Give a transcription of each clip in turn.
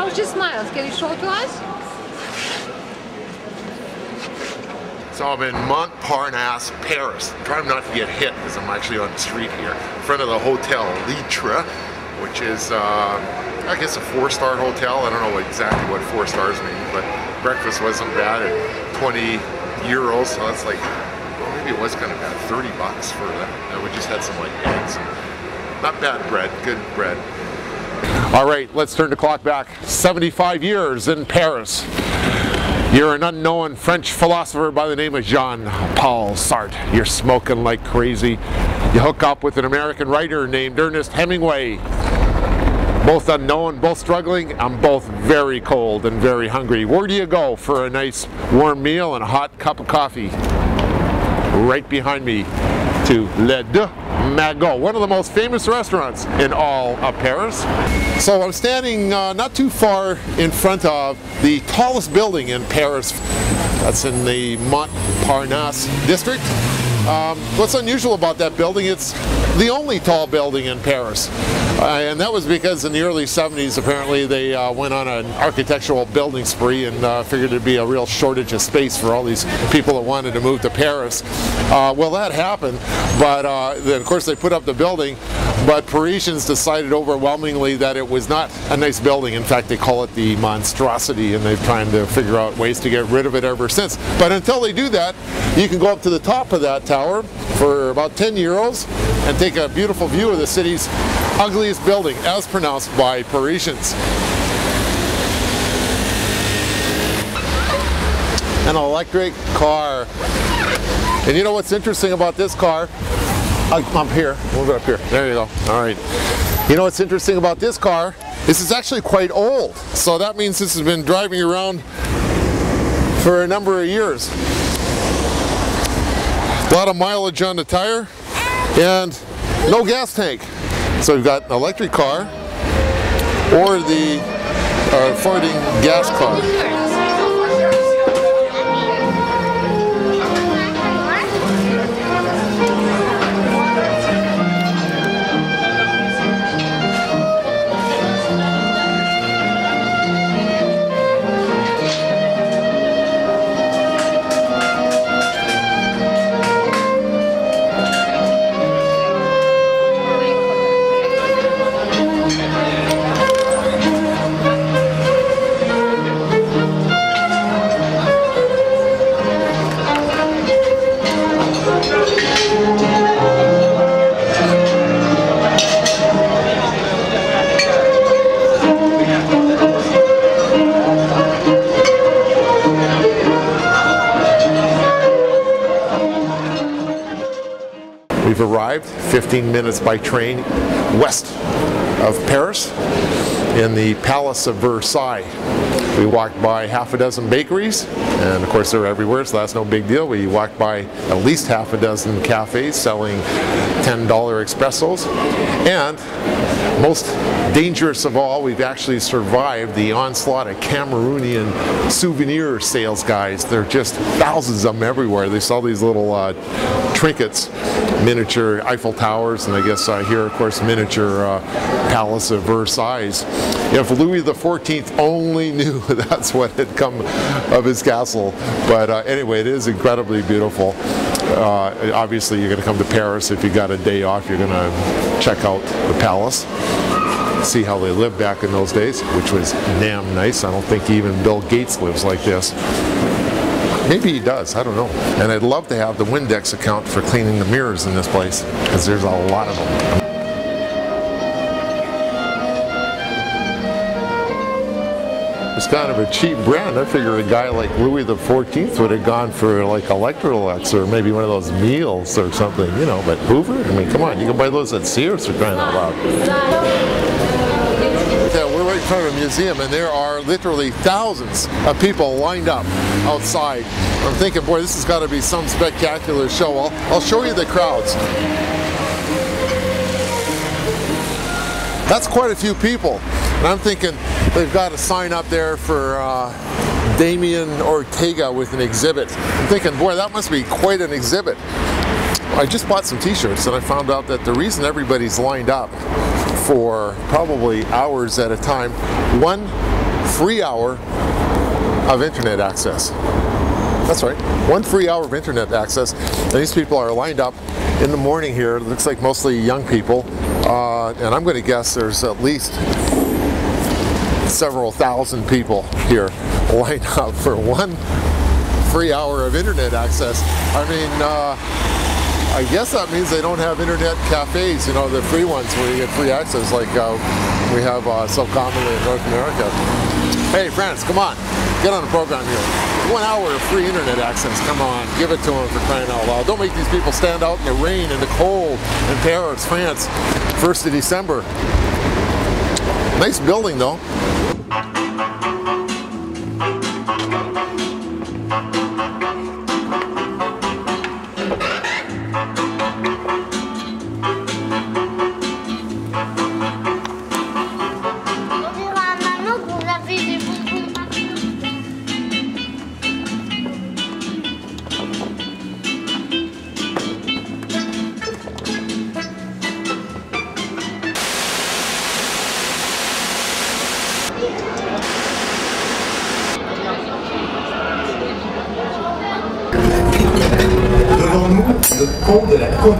How's your smiles? Can you show it to us? So I'm in Montparnasse, Paris. I'm trying not to get hit because I'm actually on the street here in front of the Hotel Litre, which is, I guess, a 4-star hotel. I don't know exactly what 4 stars mean, but breakfast wasn't bad at 20 euros, so that's like, well, maybe it was kind of bad, 30 bucks for that. And we just had some like eggs and not bad bread, good bread. All right, let's turn the clock back 75 years in Paris. You're an unknown French philosopher by the name of Jean-Paul Sartre. You're smoking like crazy. You hook up with an American writer named Ernest Hemingway. Both unknown, both struggling. I'm both very cold and very hungry. Where do you go for a nice warm meal and a hot cup of coffee? Right behind me to Le Deux Magots, one of the most famous restaurants in all of Paris. So I'm standing not too far in front of the tallest building in Paris. That's in the Montparnasse district. What's unusual about that building, it's the only tall building in Paris. And that was because in the early 70s, apparently, they went on an architectural building spree and figured there'd be a real shortage of space for all these people that wanted to move to Paris. Well, that happened, but then, of course, they put up the building, but Parisians decided overwhelmingly that it was not a nice building. In fact, they call it the monstrosity, and they've tried to figure out ways to get rid of it ever since. But until they do that, you can go up to the top of that tower for about 10 euros and take a beautiful view of the city's ugliest building, as pronounced by Parisians. An electric car. And you know what's interesting about this car? I'm here. We'll go up here. There you go. All right. You know what's interesting about this car? This is actually quite old. So that means this has been driving around for a number of years. A lot of mileage on the tire and no gas tank. So we've got an electric car or the floating gas car. We've arrived 15 minutes by train west of Paris in the Palace of Versailles. We walked by half a dozen bakeries, and of course they're everywhere, so that's no big deal. We walked by at least half a dozen cafes selling $10 espressos, and most dangerous of all, we've actually survived the onslaught of Cameroonian souvenir sales guys. There are just thousands of them everywhere. They sell these little trinkets, miniature Eiffel Towers, and I guess here, of course, miniature Palace of Versailles. If Louis XIV only knew that's what had come of his castle. But anyway, it is incredibly beautiful. Obviously, you're going to come to Paris. If you got a day off, you're going to check out the palace, see how they lived back in those days, which was damn nice. I don't think even Bill Gates lives like this. Maybe he does, I don't know. And I'd love to have the Windex account for cleaning the mirrors in this place, because there's a lot of them. It's kind of a cheap brand. I figure a guy like Louis XIV would have gone for like Electrolux or maybe one of those meals or something, you know, but Hoover? I mean, come on, you can buy those at Sears for crying out loud. Yeah, we're right in front of a museum, and there are literally thousands of people lined up outside. I'm thinking, boy, this has got to be some spectacular show. I'll show you the crowds. That's quite a few people. And I'm thinking they've got a sign up there for Damien Ortega with an exhibit. I'm thinking, boy, that must be quite an exhibit. I just bought some t-shirts, and I found out that the reason everybody's lined up for probably hours at a time, one free hour of internet access. That's right, 1 free hour of internet access. And these people are lined up in the morning here. It looks like mostly young people. And I'm going to guess there's at least several thousand people here lined up for 1 free hour of internet access. I mean, I guess that means they don't have internet cafes, you know, the free ones where you get free access like we have so commonly in North America. Hey friends, come on, get on the program here. 1 hour of free internet access, come on, give it to them for crying out loud. Don't make these people stand out in the rain and the cold in Paris, France, 1st of December. Nice building though.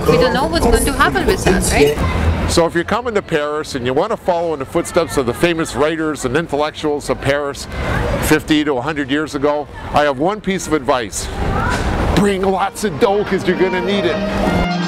We don't know what's going to happen with us, right? So if you're coming to Paris and you want to follow in the footsteps of the famous writers and intellectuals of Paris 50 to 100 years ago, I have one piece of advice. Bring lots of dough because you're going to need it.